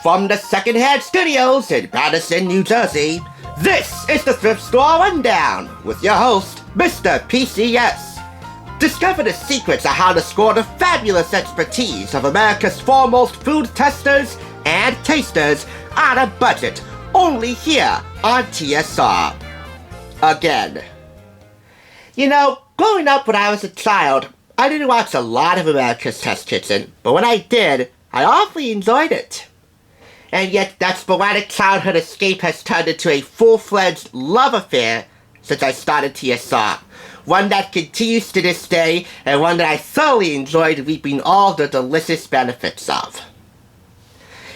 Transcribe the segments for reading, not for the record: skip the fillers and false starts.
from the Secondhand Studios in Paterson, New Jersey, this is the Thrift Store Rundown with your host, Mr. PCS. Discover the secrets of how to score the fabulous expertise of America's foremost food testers and tasters on a budget, only here on TSR. Again. You know, growing up when I was a child, I didn't watch a lot of America's Test Kitchen, but when I did, I awfully enjoyed it. And yet that sporadic childhood escape has turned into a full-fledged love affair since I started TSR. One that continues to this day, and one that I thoroughly enjoyed reaping all the delicious benefits of.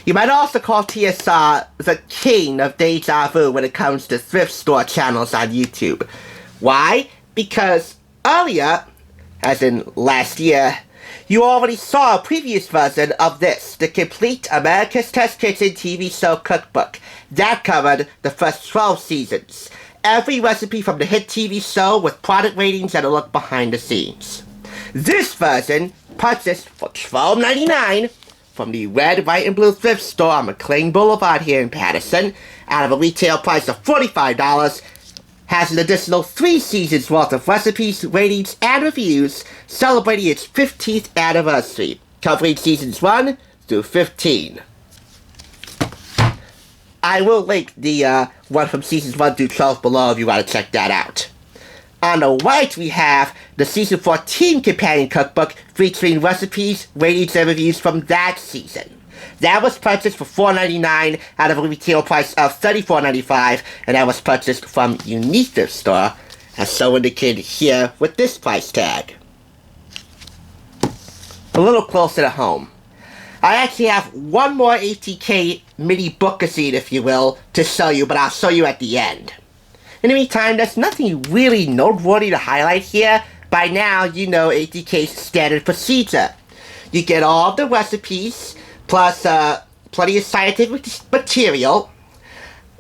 You might also call TSR the king of deja vu when it comes to thrift store channels on YouTube. Why? Because earlier, as in last year, you already saw a previous version of this, the complete America's Test Kitchen TV show cookbook. That covered the first 12 seasons. Every recipe from the hit TV show with product ratings and a look behind the scenes. This version, purchased for $12.99 from the Red, White, and Blue thrift store on McLean Boulevard here in Paterson, out of a retail price of $45, has an additional 3 seasons worth of recipes, ratings, and reviews celebrating its 15th anniversary, covering seasons 1 through 15. I will link the one from seasons 1 through 12 below if you want to check that out. On the right, we have the season 14 companion cookbook featuring recipes, ratings, and reviews from that season. That was purchased for $4.99 out of a retail price of $34.95, and that was purchased from Unique Thrift Store, as so indicated here with this price tag. A little closer to home. I actually have one more ATK mini bookazine, if you will, to show you, but I'll show you at the end. In the meantime, there's nothing really noteworthy to highlight here. By now, you know ATK's standard procedure. You get all the recipes, plus plenty of scientific material,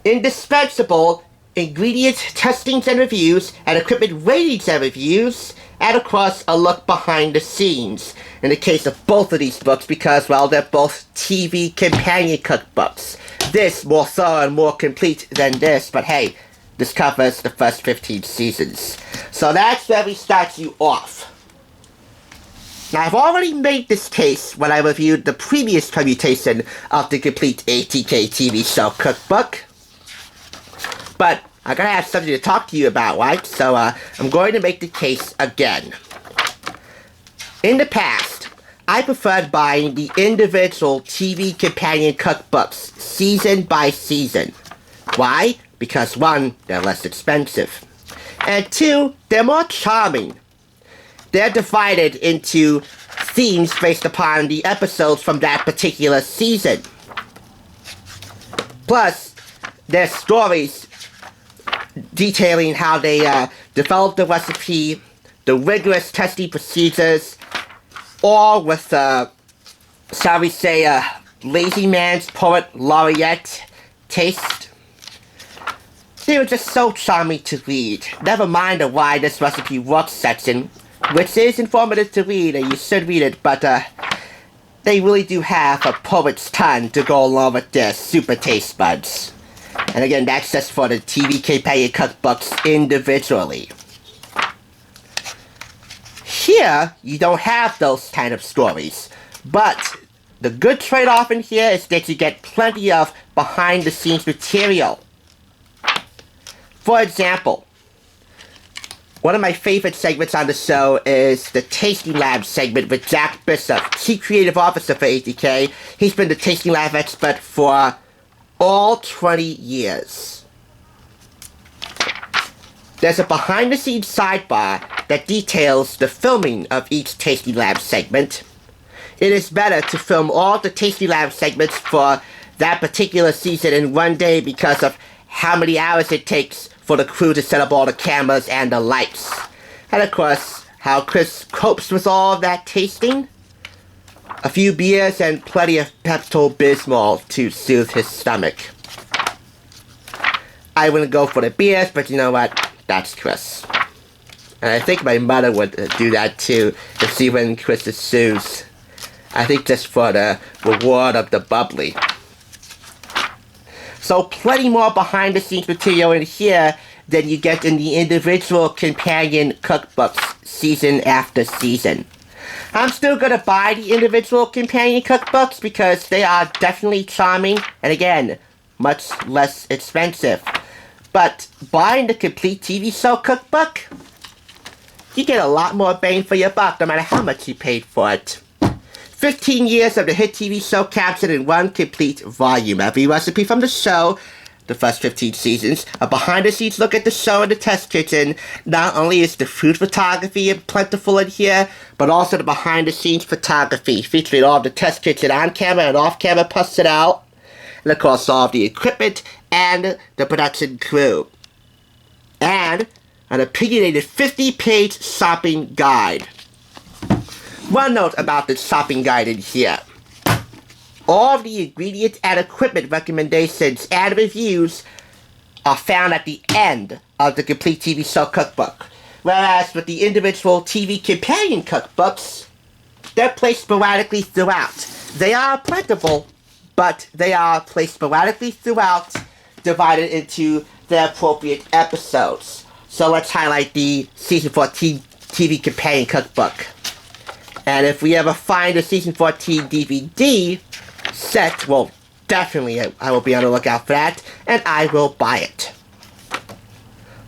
indispensable ingredients, testings and reviews, and equipment ratings and reviews, and of course a look behind the scenes. In the case of both of these books, because, well, they're both TV companion cookbooks. This more thorough and more complete than this, but hey, this covers the first 15 seasons. So that's where we start you off. Now, I've already made this case when I reviewed the previous permutation of the complete ATK TV show cookbook. But I gotta have something to talk to you about, right? So I'm going to make the case again. In the past, I preferred buying the individual TV companion cookbooks season by season. Why? Because 1, they're less expensive. And 2, they're more charming. They're divided into themes based upon the episodes from that particular season. Plus, there's stories detailing how they developed the recipe, the rigorous testing procedures, all with, shall we say, lazy man's poet laureate taste. They were just so charming to read. Never mind the why this recipe works section, which is informative to read, and you should read it, but they really do have a poet's tongue to go along with their super taste buds. And again, that's just for the TV companion cookbooks individually. Here, you don't have those kind of stories, but the good trade-off in here is that you get plenty of behind-the-scenes material. For example, one of my favorite segments on the show is the Tasting Lab segment with Jack Bishop, Chief Creative Officer for ATK. He's been the Tasting Lab expert for all 20 years. There's a behind-the-scenes sidebar that details the filming of each Tasting Lab segment. It is better to film all the Tasting Lab segments for that particular season in one day because of how many hours it takes for the crew to set up all the cameras and the lights. And of course, how Chris copes with all of that tasting. A few beers and plenty of Pepto-Bismol to soothe his stomach. I wouldn't go for the beers, but you know what? That's Chris. And I think my mother would do that too, if she went Chris's shoes. I think just for the reward of the bubbly. So plenty more behind the scenes material in here than you get in the individual companion cookbooks season after season. I'm still gonna buy the individual companion cookbooks because they are definitely charming and again, much less expensive. But buying the complete TV show cookbook, you get a lot more bang for your buck no matter how much you paid for it. 15 years of the hit TV show captured in one complete volume. Every recipe from the show, the first 15 seasons, a behind-the-scenes look at the show in the test kitchen. Not only is the food photography plentiful in here, but also the behind-the-scenes photography, featuring all of the test kitchen on-camera and off-camera posted out, and of course all of the equipment and the production crew. And an opinionated 50-page shopping guide. One note about the shopping guide in here. All of the ingredient and equipment recommendations and reviews are found at the end of the complete TV show cookbook. Whereas with the individual TV companion cookbooks, they're placed sporadically throughout. They are plentiful, but they are placed sporadically throughout, divided into the appropriate episodes. So let's highlight the Season 14 TV companion cookbook. And if we ever find a Season 14 DVD set, well, definitely I will be on the lookout for that, and I will buy it.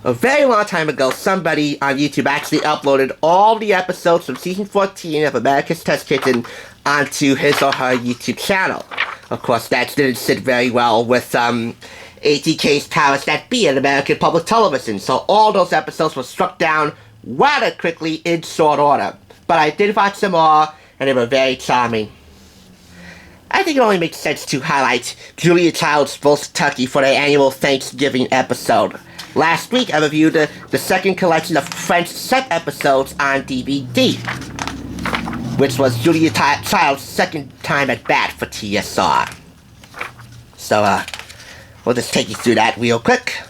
A very long time ago, somebody on YouTube actually uploaded all the episodes from Season 14 of America's Test Kitchen onto his or her YouTube channel. Of course, that didn't sit very well with ATK's powers that be at American Public Television, so all those episodes were struck down rather quickly in short order. But I did watch them all, and they were very charming. I think it only makes sense to highlight Julia Child's roast turkey for their annual Thanksgiving episode. Last week, I reviewed the second collection of French set episodes on DVD, which was Julia Child's second time at bat for TSR. So, we'll just take you through that real quick.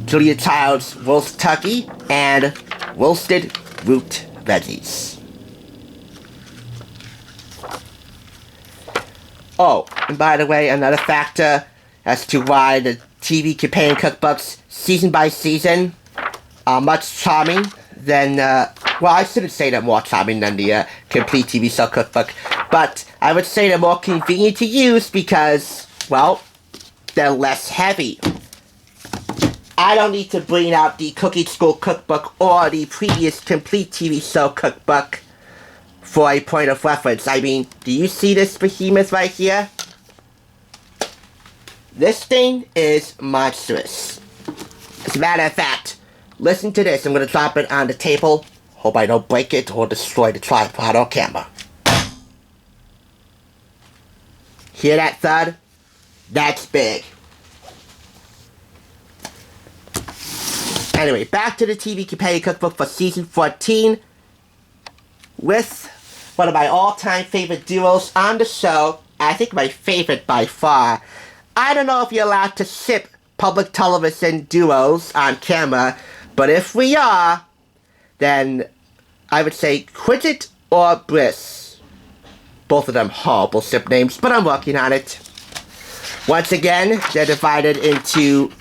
Julia Child's roast turkey and roasted root veggies. Oh, and by the way, another factor as to why the TV companion cookbooks, season by season, are much charming than, well, I shouldn't say they're more charming than the complete TV show cookbook, but I would say they're more convenient to use because, well, they're less heavy. I don't need to bring out the Cooking School cookbook or the previous complete TV show cookbook for a point of reference. I mean, do you see this behemoth right here? This thing is monstrous. As a matter of fact, listen to this. I'm going to drop it on the table. Hope I don't break it or destroy the tripod or camera. Hear that thud? That's big. Anyway, back to the TV companion cookbook for season 14 with one of my all-time favorite duos on the show. I think my favorite by far. I don't know if you're allowed to ship public television duos on camera, but if we are, then I would say Quidget or Bliss. Both of them horrible ship names, but I'm working on it. Once again, they're divided into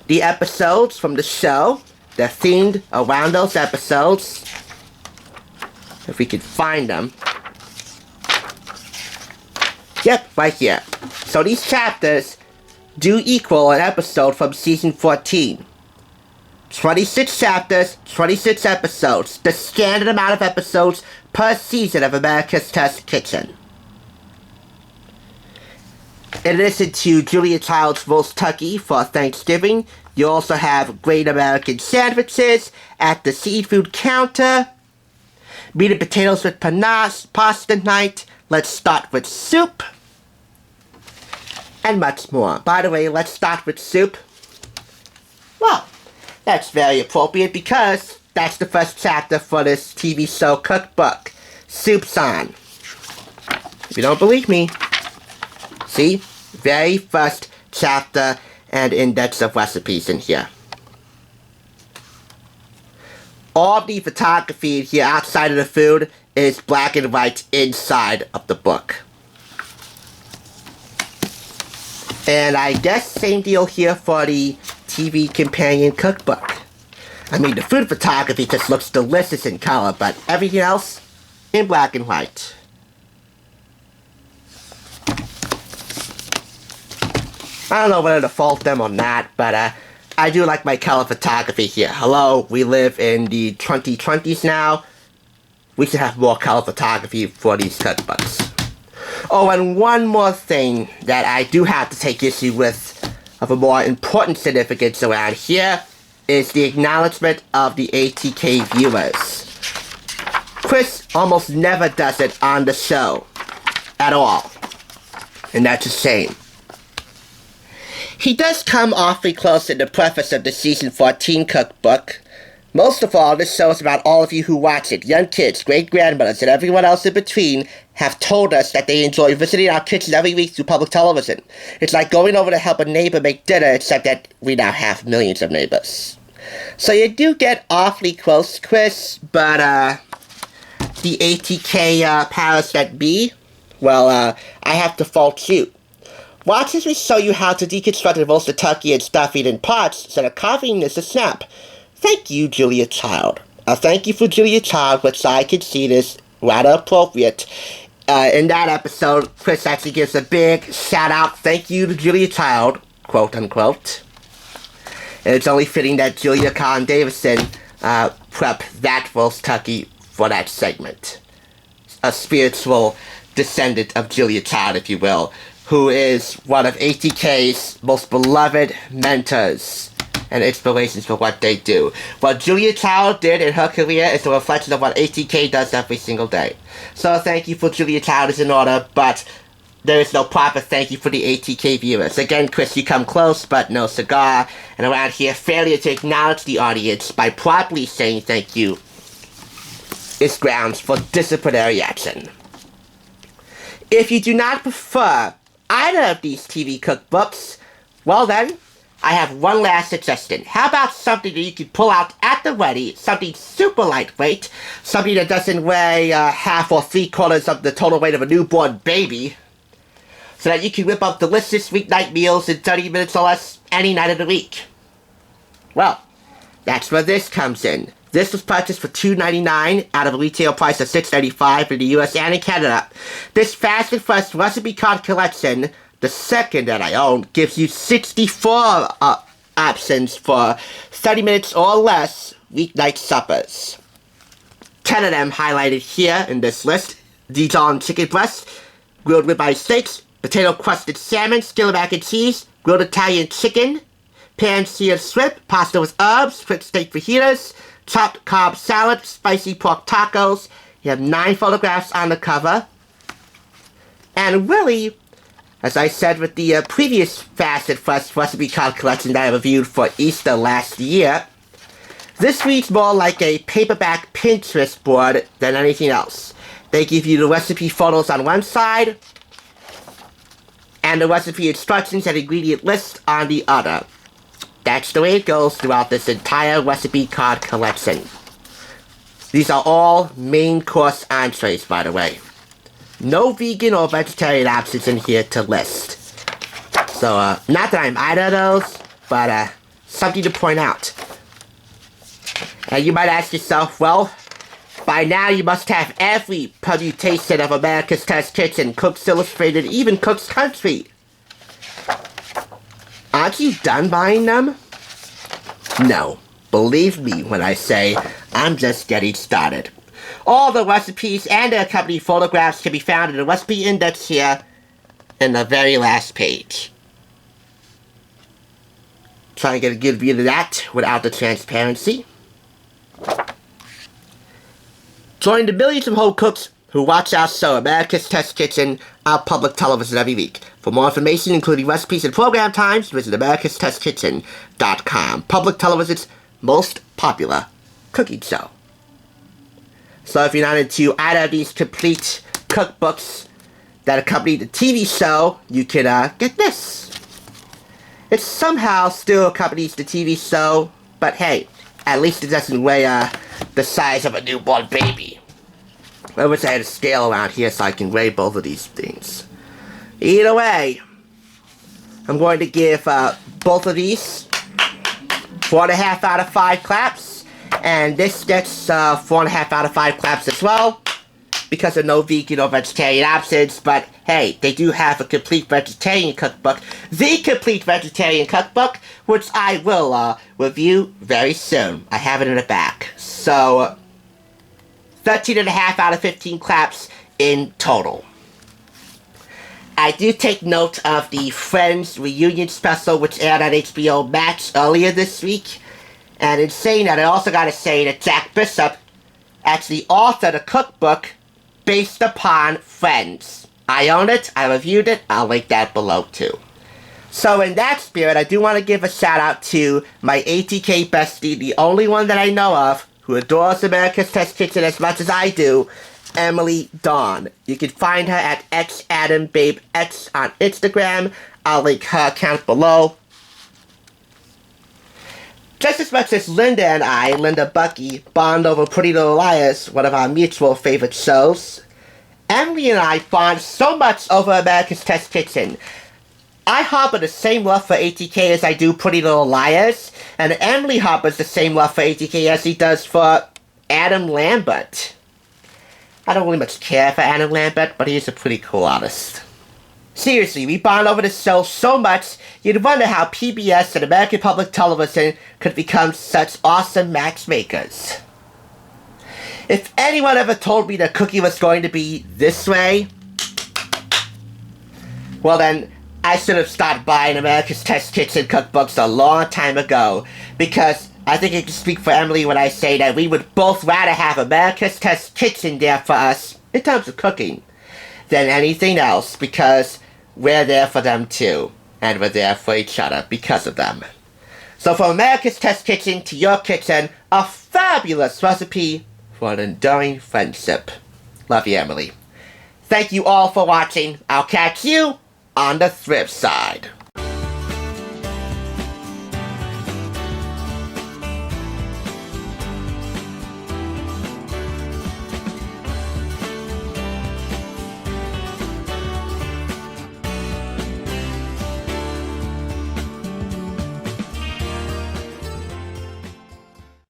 the episodes from the show. They're themed around those episodes. If we could find them. Yep, right here. So these chapters do equal an episode from season 14. 26 chapters, 26 episodes. The standard amount of episodes per season of America's Test Kitchen. In addition to Julia Child's roast turkey for Thanksgiving, you also have Great American Sandwiches at the seafood counter, meat and potatoes with panache, pasta night, let's start with soup, and much more. By the way, let's start with soup. Well, that's very appropriate because that's the first chapter for this TV show cookbook. Soup's on. If you don't believe me, see? Very first chapter and index of recipes in here. All the photography in here outside of the food is black and white inside of the book. And I guess same deal here for the TV companion cookbook. I mean, the food photography just looks delicious in color, but everything else in black and white. I don't know whether to fault them or not, but I do like my color photography here. Hello, we live in the 2020s now. We should have more color photography for these cookbooks. Oh, and one more thing that I do have to take issue with of a more important significance around here is the acknowledgement of the ATK viewers. Chris almost never does it on the show. At all. And that's a shame. He does come awfully close in the preface of the Season 14 cookbook. Most of all, this show is about all of you who watch it. Young kids, great-grandmothers, and everyone else in between have told us that they enjoy visiting our kitchen every week through public television. It's like going over to help a neighbor make dinner, except that we now have millions of neighbors. So you do get awfully close, Chris, but the ATK powers that be, well, I have to fault you. Watch as we show you how to deconstruct and roast the turkey and stuffing in parts instead of carving this a snap. Thank you, Julia Child. Thank you for Julia Child, which I consider is rather appropriate. In that episode, Chris actually gives a big shout-out, thank you to Julia Child, quote-unquote. And it's only fitting that Julia Collin Davison prep that roast turkey for that segment. A spiritual descendant of Julia Child, if you will, who is one of ATK's most beloved mentors and inspirations for what they do. What Julia Child did in her career is a reflection of what ATK does every single day. So thank you for Julia Child is in order, but there is no proper thank you for the ATK viewers. Again, Chris, you come close, but no cigar. And around here, failure to acknowledge the audience by properly saying thank you is grounds for disciplinary action. If you do not prefer either of these TV cookbooks, well then, I have one last suggestion. How about something that you can pull out at the ready, something super lightweight, something that doesn't weigh half or 3/4 of the total weight of a newborn baby, so that you can whip up delicious weeknight meals in 30 minutes or less any night of the week? Well, that's where this comes in. This was purchased for $2.99 out of a retail price of $6.95 in the US and in Canada. This Fast and Fresh recipe card collection, the second that I own, gives you 64 options for 30 minutes or less weeknight suppers. 10 of them highlighted here in this list. Dijon chicken breast, grilled ribeye steaks, potato crusted salmon, skillet mac and cheese, grilled Italian chicken, pan-seared shrimp, pasta with herbs, split steak fajitas, chopped carb salad, spicy pork tacos. You have 9 photographs on the cover. And really, as I said with the previous Fast and Fresh recipe card collection that I reviewed for Easter last year, this reads more like a paperback Pinterest board than anything else. They give you the recipe photos on one side, and the recipe instructions and ingredient list on the other. That's the way it goes throughout this entire recipe card collection. These are all main course entrees, by the way. No vegan or vegetarian options in here to list. So, not that I'm either of those, but something to point out. And you might ask yourself, well, by now you must have every permutation of America's Test Kitchen, Cook's Illustrated, even Cook's Country. Aren't you done buying them? No. Believe me when I say I'm just getting started. All the recipes and their accompanying photographs can be found in the recipe index here in the very last page. Try and get a good view of that without the transparency. Join the millions of home cooks who watch our show, America's Test Kitchen, on public television every week. For more information, including recipes and program times, visit americastestkitchen.com. Public television's most popular cooking show. So if you're not into either of these complete cookbooks that accompany the TV show, you can get this. It somehow still accompanies the TV show, but hey, at least it doesn't weigh the size of a newborn baby. I wish I had a scale around here so I can weigh both of these things. Either way, I'm going to give both of these 4.5 out of 5 claps. And this gets 4.5 out of 5 claps as well, because of no vegan or vegetarian options. But hey, they do have a complete vegetarian cookbook, the complete vegetarian cookbook, which I will review very soon. I have it in the back. So 13.5 out of 15 claps in total. I do take note of the Friends reunion special, which aired on HBO Max earlier this week. And in saying that, I also gotta say that Jack Bishop actually authored a cookbook based upon Friends. I own it, I reviewed it, I'll link that below too. So in that spirit, I do want to give a shout out to my ATK bestie, the only one that I know of, who adores America's Test Kitchen as much as I do, Emily Dawn. You can find her at xadambabex on Instagram. I'll link her account below. Just as much as Linda and I, Linda Bucky, bond over Pretty Little Liars, one of our mutual favorite shows, Emily and I bond so much over America's Test Kitchen. I harbor the same love for ATK as I do Pretty Little Liars, and Emily harbors the same love for ATK as he does for Adam Lambert. I don't really much care for Adam Lambert, but he's a pretty cool artist. Seriously, we bond over this show so much, you'd wonder how PBS and American Public Television could become such awesome matchmakers. If anyone ever told me that cooking was going to be this way, well then, I should have stopped buying America's Test Kitchen cookbooks a long time ago, because I think I can speak for Emily when I say that we would both rather have America's Test Kitchen there for us, in terms of cooking, than anything else, because we're there for them too, and we're there for each other because of them. So from America's Test Kitchen to your kitchen, a fabulous recipe for an enduring friendship. Love you, Emily. Thank you all for watching. I'll catch you on the thrift side.